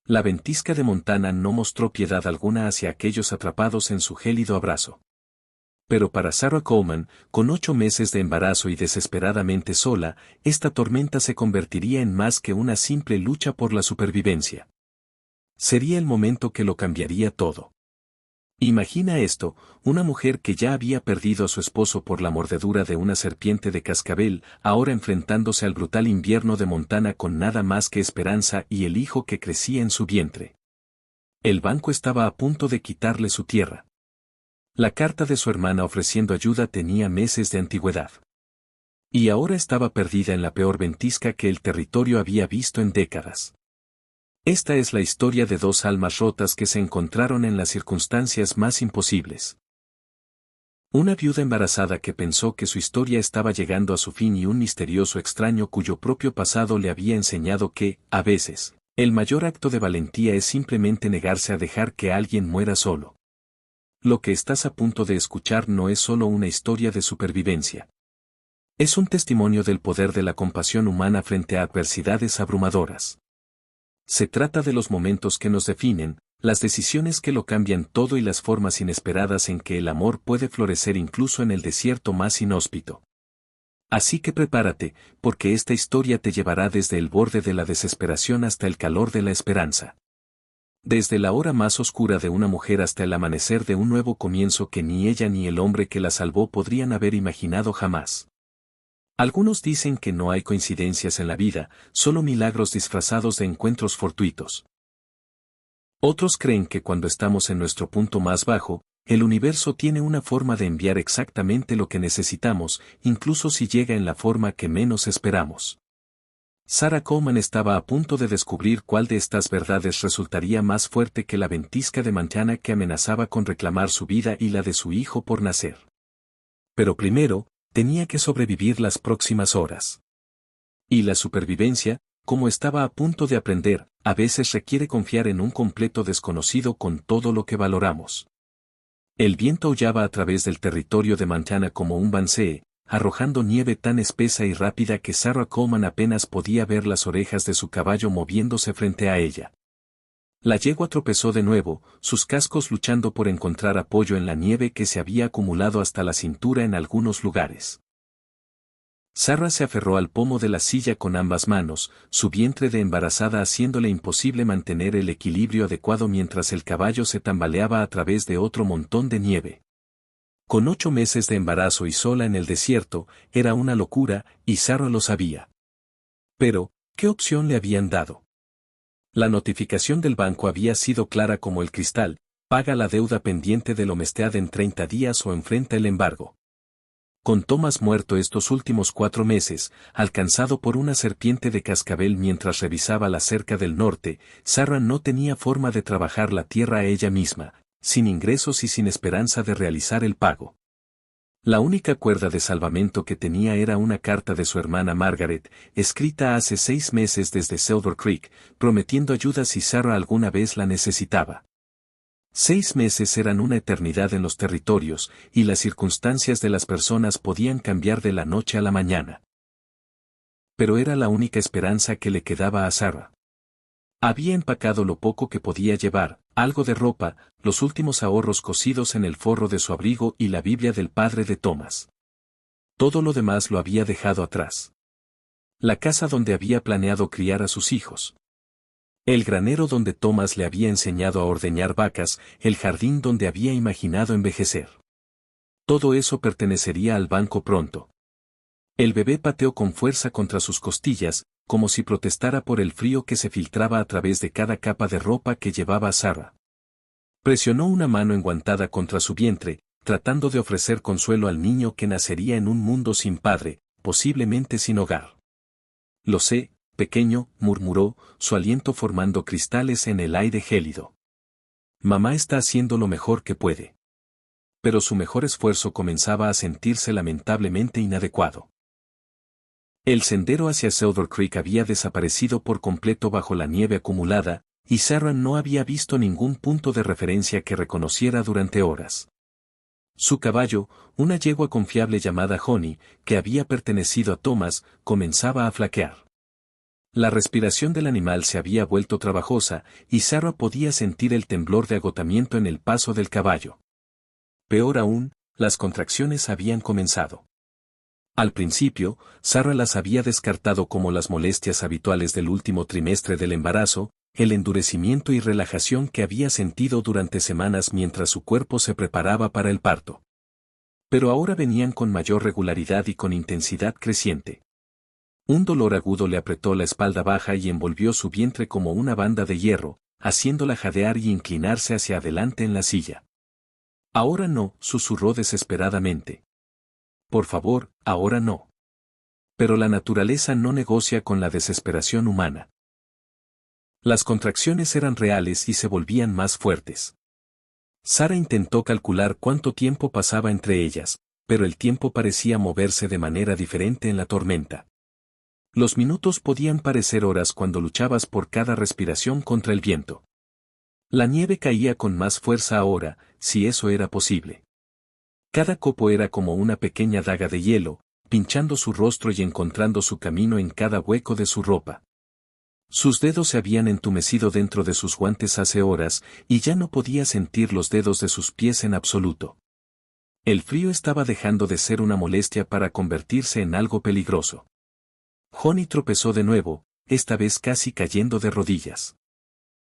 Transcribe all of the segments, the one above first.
La ventisca de Montana no mostró piedad alguna hacia aquellos atrapados en su gélido abrazo. Pero para Sarah Coleman, con 8 meses de embarazo y desesperadamente sola, esta tormenta se convertiría en más que una simple lucha por la supervivencia. Sería el momento que lo cambiaría todo. Imagina esto, una mujer que ya había perdido a su esposo por la mordedura de una serpiente de cascabel, ahora enfrentándose al brutal invierno de Montana con nada más que esperanza y el hijo que crecía en su vientre. El banco estaba a punto de quitarle su tierra. La carta de su hermana ofreciendo ayuda tenía meses de antigüedad. Y ahora estaba perdida en la peor ventisca que el territorio había visto en décadas. Esta es la historia de 2 almas rotas que se encontraron en las circunstancias más imposibles. Una viuda embarazada que pensó que su historia estaba llegando a su fin y un misterioso extraño cuyo propio pasado le había enseñado que, a veces, el mayor acto de valentía es simplemente negarse a dejar que alguien muera solo. Lo que estás a punto de escuchar no es solo una historia de supervivencia. Es un testimonio del poder de la compasión humana frente a adversidades abrumadoras. Se trata de los momentos que nos definen, las decisiones que lo cambian todo y las formas inesperadas en que el amor puede florecer incluso en el desierto más inhóspito. Así que prepárate, porque esta historia te llevará desde el borde de la desesperación hasta el calor de la esperanza. Desde la hora más oscura de una mujer hasta el amanecer de un nuevo comienzo que ni ella ni el hombre que la salvó podrían haber imaginado jamás. Algunos dicen que no hay coincidencias en la vida, solo milagros disfrazados de encuentros fortuitos. Otros creen que cuando estamos en nuestro punto más bajo, el universo tiene una forma de enviar exactamente lo que necesitamos, incluso si llega en la forma que menos esperamos. Sarah Coleman estaba a punto de descubrir cuál de estas verdades resultaría más fuerte que la ventisca de Montana que amenazaba con reclamar su vida y la de su hijo por nacer. Pero primero, tenía que sobrevivir las próximas horas. Y la supervivencia, como estaba a punto de aprender, a veces requiere confiar en un completo desconocido con todo lo que valoramos. El viento aullaba a través del territorio de Montana como un bansee, arrojando nieve tan espesa y rápida que Sarah Coleman apenas podía ver las orejas de su caballo moviéndose frente a ella. La yegua tropezó de nuevo, sus cascos luchando por encontrar apoyo en la nieve que se había acumulado hasta la cintura en algunos lugares. Sarah se aferró al pomo de la silla con ambas manos, su vientre de embarazada haciéndole imposible mantener el equilibrio adecuado mientras el caballo se tambaleaba a través de otro montón de nieve. Con 8 meses de embarazo y sola en el desierto, era una locura, y Sarah lo sabía. Pero, ¿qué opción le habían dado? La notificación del banco había sido clara como el cristal: paga la deuda pendiente del Homestead en 30 días o enfrenta el embargo. Con Thomas muerto estos últimos 4 meses, alcanzado por una serpiente de cascabel mientras revisaba la cerca del norte, Sarah no tenía forma de trabajar la tierra a ella misma, sin ingresos y sin esperanza de realizar el pago. La única cuerda de salvamento que tenía era una carta de su hermana Margaret, escrita hace 6 meses desde Silver Creek, prometiendo ayuda si Sarah alguna vez la necesitaba. 6 meses eran una eternidad en los territorios, y las circunstancias de las personas podían cambiar de la noche a la mañana. Pero era la única esperanza que le quedaba a Sarah. Había empacado lo poco que podía llevar, algo de ropa, los últimos ahorros cosidos en el forro de su abrigo y la Biblia del padre de Thomas. Todo lo demás lo había dejado atrás. La casa donde había planeado criar a sus hijos. El granero donde Thomas le había enseñado a ordeñar vacas, el jardín donde había imaginado envejecer. Todo eso pertenecería al banco pronto. El bebé pateó con fuerza contra sus costillas, como si protestara por el frío que se filtraba a través de cada capa de ropa que llevaba Sarah. Presionó una mano enguantada contra su vientre, tratando de ofrecer consuelo al niño que nacería en un mundo sin padre, posiblemente sin hogar. Lo sé, pequeño, murmuró, su aliento formando cristales en el aire gélido. Mamá está haciendo lo mejor que puede. Pero su mejor esfuerzo comenzaba a sentirse lamentablemente inadecuado. El sendero hacia Silver Creek había desaparecido por completo bajo la nieve acumulada, y Sarah no había visto ningún punto de referencia que reconociera durante horas. Su caballo, una yegua confiable llamada Honey, que había pertenecido a Thomas, comenzaba a flaquear. La respiración del animal se había vuelto trabajosa, y Sarah podía sentir el temblor de agotamiento en el paso del caballo. Peor aún, las contracciones habían comenzado. Al principio, Sarah las había descartado como las molestias habituales del último trimestre del embarazo, el endurecimiento y relajación que había sentido durante semanas mientras su cuerpo se preparaba para el parto. Pero ahora venían con mayor regularidad y con intensidad creciente. Un dolor agudo le apretó la espalda baja y envolvió su vientre como una banda de hierro, haciéndola jadear y inclinarse hacia adelante en la silla. Ahora no, susurró desesperadamente. Por favor, ahora no. Pero la naturaleza no negocia con la desesperación humana. Las contracciones eran reales y se volvían más fuertes. Sarah intentó calcular cuánto tiempo pasaba entre ellas, pero el tiempo parecía moverse de manera diferente en la tormenta. Los minutos podían parecer horas cuando luchabas por cada respiración contra el viento. La nieve caía con más fuerza ahora, si eso era posible. Cada copo era como una pequeña daga de hielo, pinchando su rostro y encontrando su camino en cada hueco de su ropa. Sus dedos se habían entumecido dentro de sus guantes hace horas, y ya no podía sentir los dedos de sus pies en absoluto. El frío estaba dejando de ser una molestia para convertirse en algo peligroso. Honey tropezó de nuevo, esta vez casi cayendo de rodillas.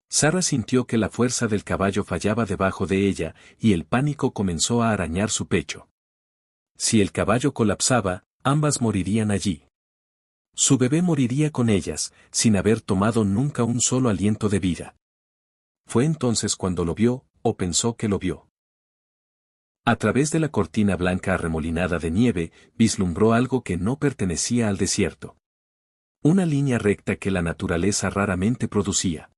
Sarah sintió que la fuerza del caballo fallaba debajo de ella, y el pánico comenzó a arañar su pecho. Si el caballo colapsaba, ambas morirían allí. Su bebé moriría con ellas, sin haber tomado nunca un solo aliento de vida. Fue entonces cuando lo vio, o pensó que lo vio. A través de la cortina blanca arremolinada de nieve, vislumbró algo que no pertenecía al desierto. Una línea recta que la naturaleza raramente producía.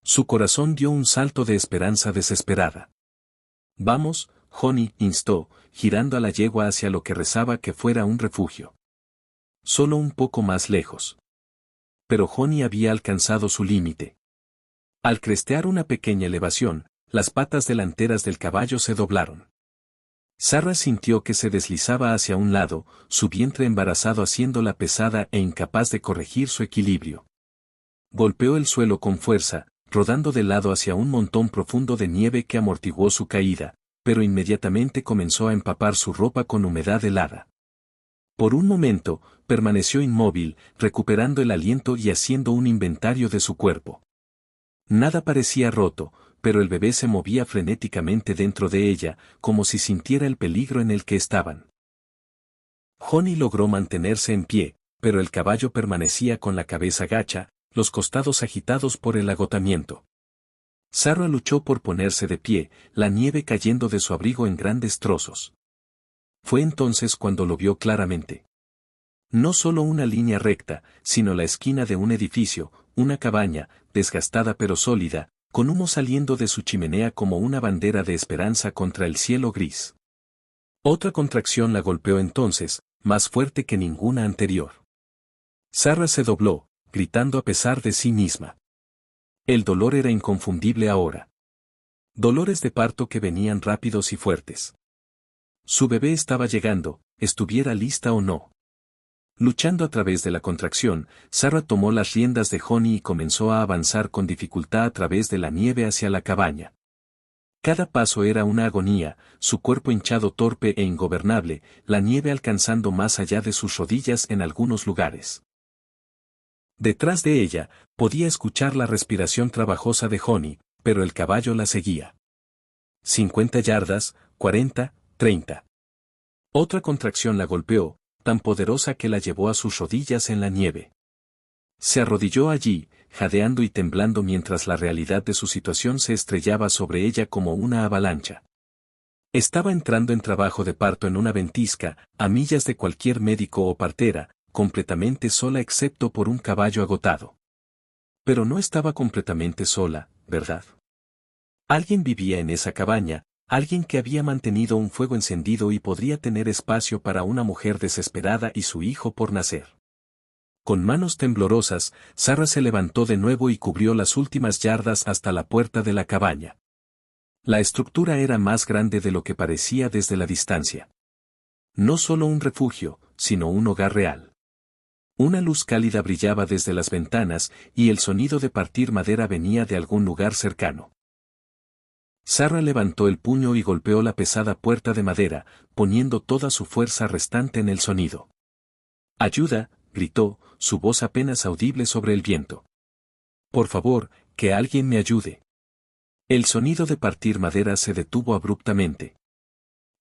Su corazón dio un salto de esperanza desesperada. Vamos, Honey, instó, girando a la yegua hacia lo que rezaba que fuera un refugio. Solo un poco más lejos. Pero Honey había alcanzado su límite. Al crestear una pequeña elevación, las patas delanteras del caballo se doblaron. Sarah sintió que se deslizaba hacia un lado, su vientre embarazado haciéndola pesada e incapaz de corregir su equilibrio. Golpeó el suelo con fuerza, rodando de lado hacia un montón profundo de nieve que amortiguó su caída, pero inmediatamente comenzó a empapar su ropa con humedad helada. Por un momento, permaneció inmóvil, recuperando el aliento y haciendo un inventario de su cuerpo. Nada parecía roto, pero el bebé se movía frenéticamente dentro de ella, como si sintiera el peligro en el que estaban. Honey logró mantenerse en pie, pero el caballo permanecía con la cabeza gacha, los costados agitados por el agotamiento. Sarah luchó por ponerse de pie, la nieve cayendo de su abrigo en grandes trozos. Fue entonces cuando lo vio claramente. No solo una línea recta, sino la esquina de un edificio, una cabaña, desgastada pero sólida, con humo saliendo de su chimenea como una bandera de esperanza contra el cielo gris. Otra contracción la golpeó entonces, más fuerte que ninguna anterior. Sarah se dobló, gritando a pesar de sí misma. El dolor era inconfundible ahora. Dolores de parto que venían rápidos y fuertes. Su bebé estaba llegando, estuviera lista o no. Luchando a través de la contracción, Sarah tomó las riendas de Honey y comenzó a avanzar con dificultad a través de la nieve hacia la cabaña. Cada paso era una agonía, su cuerpo hinchado torpe e ingobernable, la nieve alcanzando más allá de sus rodillas en algunos lugares. Detrás de ella, podía escuchar la respiración trabajosa de Honey, pero el caballo la seguía. 50 yardas, 40, 30. Otra contracción la golpeó, tan poderosa que la llevó a sus rodillas en la nieve. Se arrodilló allí, jadeando y temblando mientras la realidad de su situación se estrellaba sobre ella como una avalancha. Estaba entrando en trabajo de parto en una ventisca, a millas de cualquier médico o partera, completamente sola excepto por un caballo agotado. Pero no estaba completamente sola, ¿verdad? Alguien vivía en esa cabaña, alguien que había mantenido un fuego encendido y podría tener espacio para una mujer desesperada y su hijo por nacer. Con manos temblorosas, Sarah se levantó de nuevo y cubrió las últimas yardas hasta la puerta de la cabaña. La estructura era más grande de lo que parecía desde la distancia. No solo un refugio, sino un hogar real. Una luz cálida brillaba desde las ventanas y el sonido de partir madera venía de algún lugar cercano. Sarah levantó el puño y golpeó la pesada puerta de madera, poniendo toda su fuerza restante en el sonido. «¡Ayuda!», gritó, su voz apenas audible sobre el viento. «Por favor, que alguien me ayude». El sonido de partir madera se detuvo abruptamente.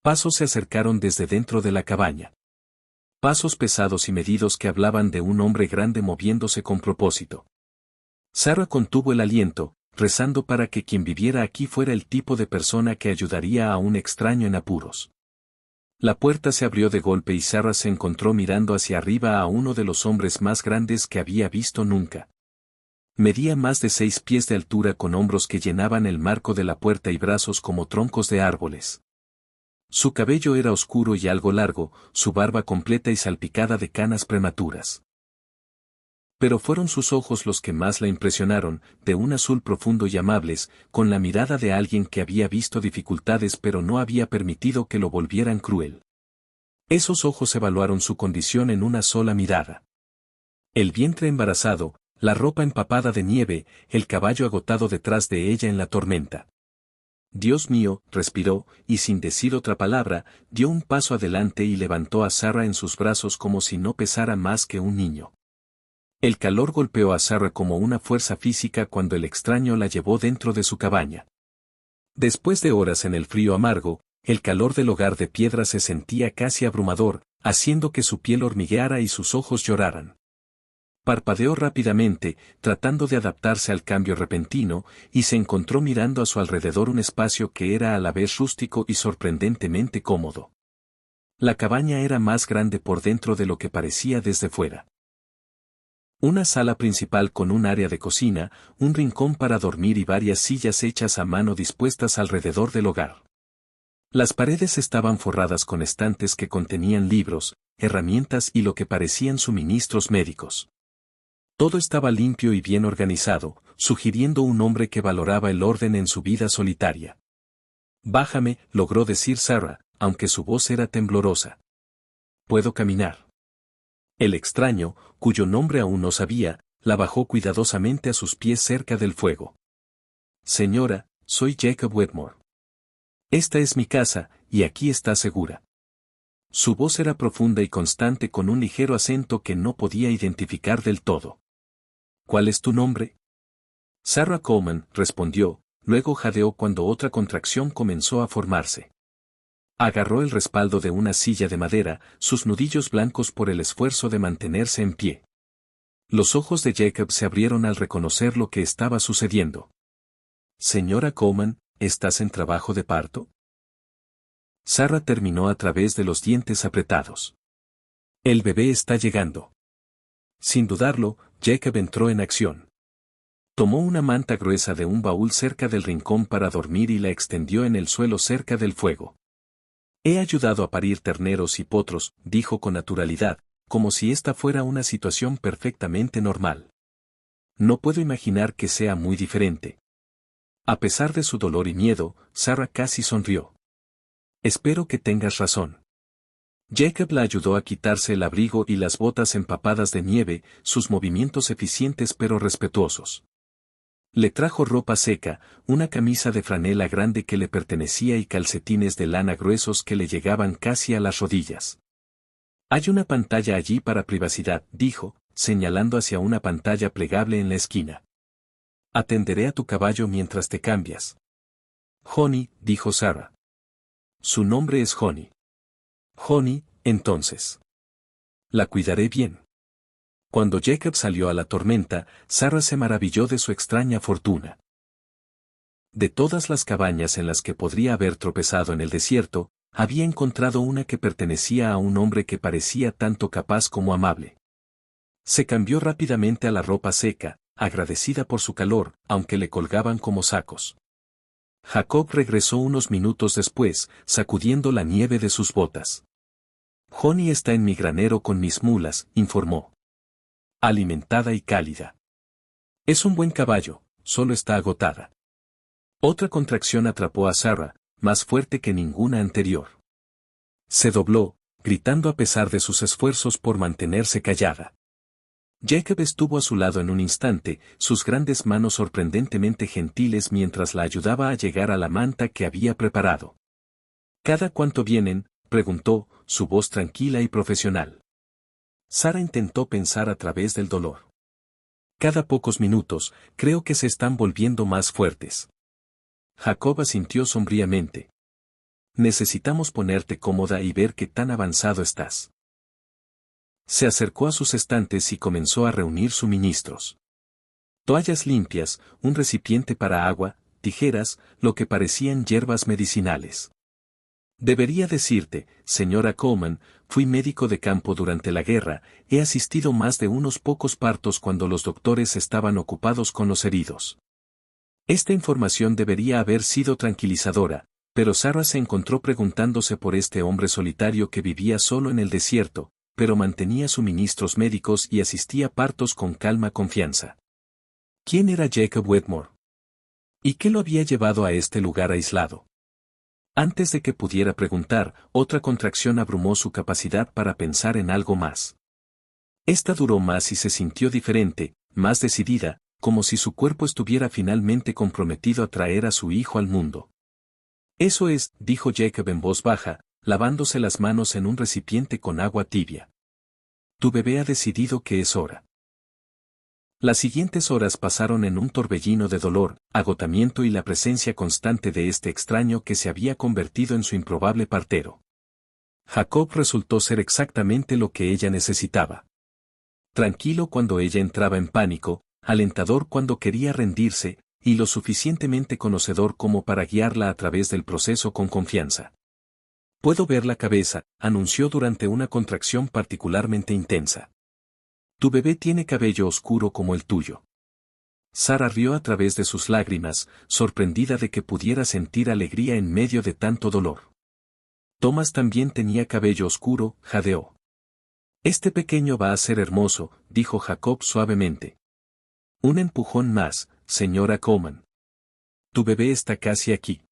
Pasos se acercaron desde dentro de la cabaña. Pasos pesados y medidos que hablaban de un hombre grande moviéndose con propósito. Sarah contuvo el aliento, rezando para que quien viviera aquí fuera el tipo de persona que ayudaría a un extraño en apuros. La puerta se abrió de golpe y Sarah se encontró mirando hacia arriba a uno de los hombres más grandes que había visto nunca. Medía más de 6 pies de altura con hombros que llenaban el marco de la puerta y brazos como troncos de árboles. Su cabello era oscuro y algo largo, su barba completa y salpicada de canas prematuras. Pero fueron sus ojos los que más la impresionaron, de un azul profundo y amables, con la mirada de alguien que había visto dificultades pero no había permitido que lo volvieran cruel. Esos ojos evaluaron su condición en una sola mirada. El vientre embarazado, la ropa empapada de nieve, el caballo agotado detrás de ella en la tormenta. «Dios mío», respiró, y sin decir otra palabra, dio un paso adelante y levantó a Sarah en sus brazos como si no pesara más que un niño. El calor golpeó a Sarah como una fuerza física cuando el extraño la llevó dentro de su cabaña. Después de horas en el frío amargo, el calor del hogar de piedra se sentía casi abrumador, haciendo que su piel hormigueara y sus ojos lloraran. Parpadeó rápidamente, tratando de adaptarse al cambio repentino, y se encontró mirando a su alrededor un espacio que era a la vez rústico y sorprendentemente cómodo. La cabaña era más grande por dentro de lo que parecía desde fuera. Una sala principal con un área de cocina, un rincón para dormir y varias sillas hechas a mano dispuestas alrededor del hogar. Las paredes estaban forradas con estantes que contenían libros, herramientas y lo que parecían suministros médicos. Todo estaba limpio y bien organizado, sugiriendo un hombre que valoraba el orden en su vida solitaria. «Bájame», logró decir Sarah, aunque su voz era temblorosa. «Puedo caminar». El extraño, cuyo nombre aún no sabía, la bajó cuidadosamente a sus pies cerca del fuego. «Señora, soy Jacob Wedmore. Esta es mi casa, y aquí está segura». Su voz era profunda y constante con un ligero acento que no podía identificar del todo. «¿Cuál es tu nombre?» «Sarah Coleman», respondió, luego jadeó cuando otra contracción comenzó a formarse. Agarró el respaldo de una silla de madera, sus nudillos blancos por el esfuerzo de mantenerse en pie. Los ojos de Jacob se abrieron al reconocer lo que estaba sucediendo. «Señora Coleman, ¿estás en trabajo de parto?» Sarah terminó a través de los dientes apretados. «El bebé está llegando». Sin dudarlo, Jacob entró en acción. Tomó una manta gruesa de un baúl cerca del rincón para dormir y la extendió en el suelo cerca del fuego. «He ayudado a parir terneros y potros», dijo con naturalidad, como si esta fuera una situación perfectamente normal. «No puedo imaginar que sea muy diferente». A pesar de su dolor y miedo, Sarah casi sonrió. «Espero que tengas razón». Jacob la ayudó a quitarse el abrigo y las botas empapadas de nieve, sus movimientos eficientes pero respetuosos. Le trajo ropa seca, una camisa de franela grande que le pertenecía y calcetines de lana gruesos que le llegaban casi a las rodillas. «Hay una pantalla allí para privacidad», dijo, señalando hacia una pantalla plegable en la esquina. «Atenderé a tu caballo mientras te cambias». «Honey», dijo Sarah. «Su nombre es Honey». «Honey, entonces. La cuidaré bien». Cuando Jacob salió a la tormenta, Sarah se maravilló de su extraña fortuna. De todas las cabañas en las que podría haber tropezado en el desierto, había encontrado una que pertenecía a un hombre que parecía tanto capaz como amable. Se cambió rápidamente a la ropa seca, agradecida por su calor, aunque le colgaban como sacos. Jacob regresó unos minutos después, sacudiendo la nieve de sus botas. «Honey está en mi granero con mis mulas», informó. «Alimentada y cálida. Es un buen caballo, solo está agotada». Otra contracción atrapó a Sarah, más fuerte que ninguna anterior. Se dobló, gritando a pesar de sus esfuerzos por mantenerse callada. Jacob estuvo a su lado en un instante, sus grandes manos sorprendentemente gentiles mientras la ayudaba a llegar a la manta que había preparado. ¿Cada cuánto vienen?, preguntó, su voz tranquila y profesional. Sara intentó pensar a través del dolor. Cada pocos minutos, creo que se están volviendo más fuertes. Jacob asintió sombríamente. Necesitamos ponerte cómoda y ver qué tan avanzado estás. Se acercó a sus estantes y comenzó a reunir suministros. Toallas limpias, un recipiente para agua, tijeras, lo que parecían hierbas medicinales. Debería decirte, señora Coleman, fui médico de campo durante la guerra, he asistido más de unos pocos partos cuando los doctores estaban ocupados con los heridos. Esta información debería haber sido tranquilizadora, pero Sarah se encontró preguntándose por este hombre solitario que vivía solo en el desierto, pero mantenía suministros médicos y asistía a partos con calma confianza. ¿Quién era Jacob Wedmore? ¿Y qué lo había llevado a este lugar aislado? Antes de que pudiera preguntar, otra contracción abrumó su capacidad para pensar en algo más. Esta duró más y se sintió diferente, más decidida, como si su cuerpo estuviera finalmente comprometido a traer a su hijo al mundo. Eso es, dijo Jacob en voz baja, lavándose las manos en un recipiente con agua tibia. Tu bebé ha decidido que es hora. Las siguientes horas pasaron en un torbellino de dolor, agotamiento y la presencia constante de este extraño que se había convertido en su improbable partero. Jacob resultó ser exactamente lo que ella necesitaba. Tranquilo cuando ella entraba en pánico, alentador cuando quería rendirse, y lo suficientemente conocedor como para guiarla a través del proceso con confianza. Puedo ver la cabeza, anunció durante una contracción particularmente intensa. Tu bebé tiene cabello oscuro como el tuyo. Sara rió a través de sus lágrimas, sorprendida de que pudiera sentir alegría en medio de tanto dolor. Thomas también tenía cabello oscuro, jadeó. Este pequeño va a ser hermoso, dijo Jacob suavemente. Un empujón más, señora Coleman. Tu bebé está casi aquí.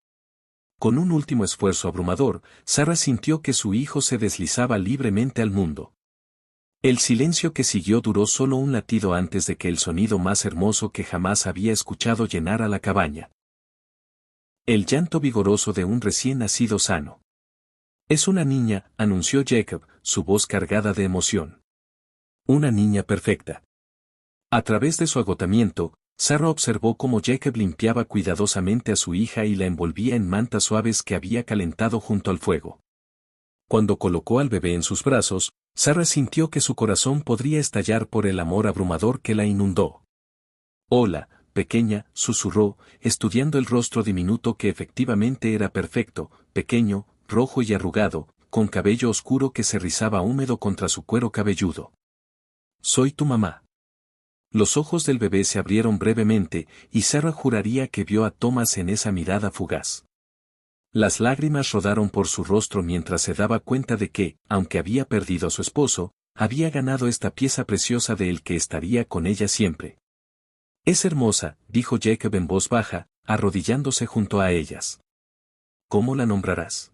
Con un último esfuerzo abrumador, Sara sintió que su hijo se deslizaba libremente al mundo. El silencio que siguió duró solo un latido antes de que el sonido más hermoso que jamás había escuchado llenara la cabaña. El llanto vigoroso de un recién nacido sano. Es una niña, anunció Jacob, su voz cargada de emoción. Una niña perfecta. A través de su agotamiento, Sara observó cómo Jacob limpiaba cuidadosamente a su hija y la envolvía en mantas suaves que había calentado junto al fuego. Cuando colocó al bebé en sus brazos, Sara sintió que su corazón podría estallar por el amor abrumador que la inundó. Hola, pequeña, susurró, estudiando el rostro diminuto que efectivamente era perfecto, pequeño, rojo y arrugado, con cabello oscuro que se rizaba húmedo contra su cuero cabelludo. Soy tu mamá. Los ojos del bebé se abrieron brevemente, y Sara juraría que vio a Thomas en esa mirada fugaz. Las lágrimas rodaron por su rostro mientras se daba cuenta de que, aunque había perdido a su esposo, había ganado esta pieza preciosa de él que estaría con ella siempre. Es hermosa, dijo Jacob en voz baja, arrodillándose junto a ellas. ¿Cómo la nombrarás?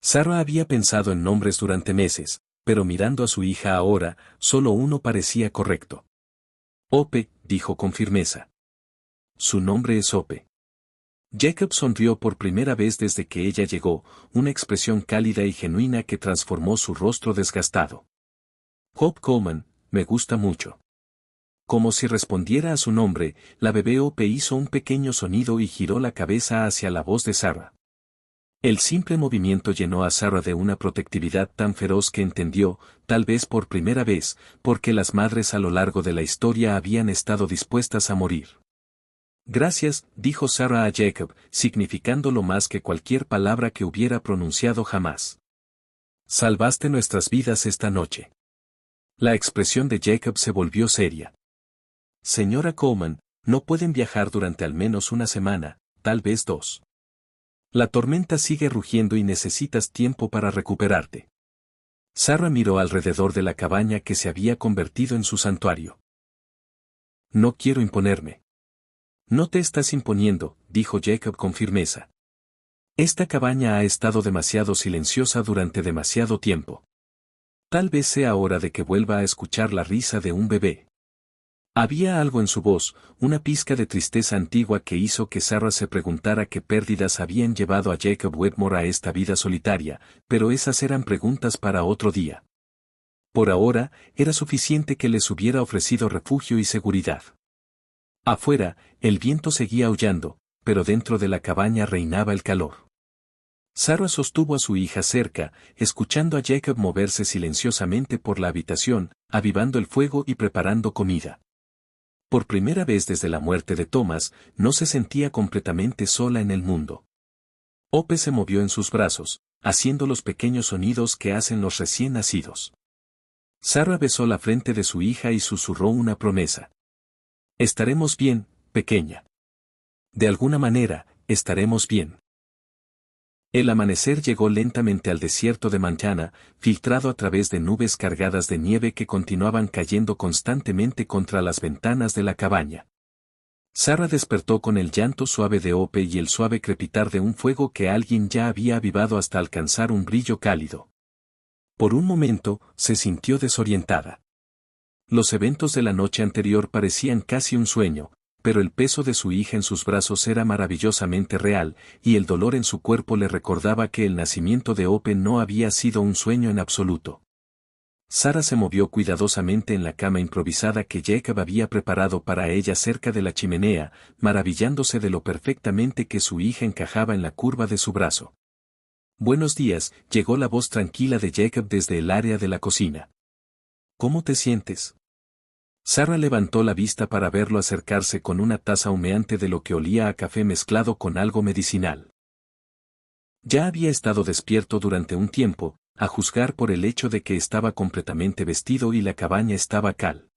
Sara había pensado en nombres durante meses, pero mirando a su hija ahora, solo uno parecía correcto. Ope, dijo con firmeza. Su nombre es Ope. Jacob sonrió por primera vez desde que ella llegó, una expresión cálida y genuina que transformó su rostro desgastado. Hope Coleman, me gusta mucho. Como si respondiera a su nombre, la bebé Ope hizo un pequeño sonido y giró la cabeza hacia la voz de Sara. El simple movimiento llenó a Sara de una protectividad tan feroz que entendió, tal vez por primera vez, por qué las madres a lo largo de la historia habían estado dispuestas a morir. Gracias, dijo Sara a Jacob, significando lo más que cualquier palabra que hubiera pronunciado jamás. Salvaste nuestras vidas esta noche. La expresión de Jacob se volvió seria. Señora Coleman, no pueden viajar durante al menos una semana, tal vez 2. La tormenta sigue rugiendo y necesitas tiempo para recuperarte. Sara miró alrededor de la cabaña que se había convertido en su santuario. No quiero imponerme. No te estás imponiendo, dijo Jacob con firmeza. Esta cabaña ha estado demasiado silenciosa durante demasiado tiempo. Tal vez sea hora de que vuelva a escuchar la risa de un bebé. Había algo en su voz, una pizca de tristeza antigua que hizo que Sarah se preguntara qué pérdidas habían llevado a Jacob Wedmore a esta vida solitaria, pero esas eran preguntas para otro día. Por ahora, era suficiente que les hubiera ofrecido refugio y seguridad. Afuera, el viento seguía aullando, pero dentro de la cabaña reinaba el calor. Sarah sostuvo a su hija cerca, escuchando a Jacob moverse silenciosamente por la habitación, avivando el fuego y preparando comida. Por primera vez desde la muerte de Thomas, no se sentía completamente sola en el mundo. Hope se movió en sus brazos, haciendo los pequeños sonidos que hacen los recién nacidos. Sarah besó la frente de su hija y susurró una promesa. Estaremos bien, pequeña. De alguna manera, estaremos bien. El amanecer llegó lentamente al desierto de Montana, filtrado a través de nubes cargadas de nieve que continuaban cayendo constantemente contra las ventanas de la cabaña. Sarah despertó con el llanto suave de Hope y el suave crepitar de un fuego que alguien ya había avivado hasta alcanzar un brillo cálido. Por un momento, se sintió desorientada. Los eventos de la noche anterior parecían casi un sueño, pero el peso de su hija en sus brazos era maravillosamente real, y el dolor en su cuerpo le recordaba que el nacimiento de Hope no había sido un sueño en absoluto. Sarah se movió cuidadosamente en la cama improvisada que Jacob había preparado para ella cerca de la chimenea, maravillándose de lo perfectamente que su hija encajaba en la curva de su brazo. Buenos días, llegó la voz tranquila de Jacob desde el área de la cocina. ¿Cómo te sientes? Sarah levantó la vista para verlo acercarse con una taza humeante de lo que olía a café mezclado con algo medicinal. Ya había estado despierto durante un tiempo, a juzgar por el hecho de que estaba completamente vestido y la cabaña estaba cal.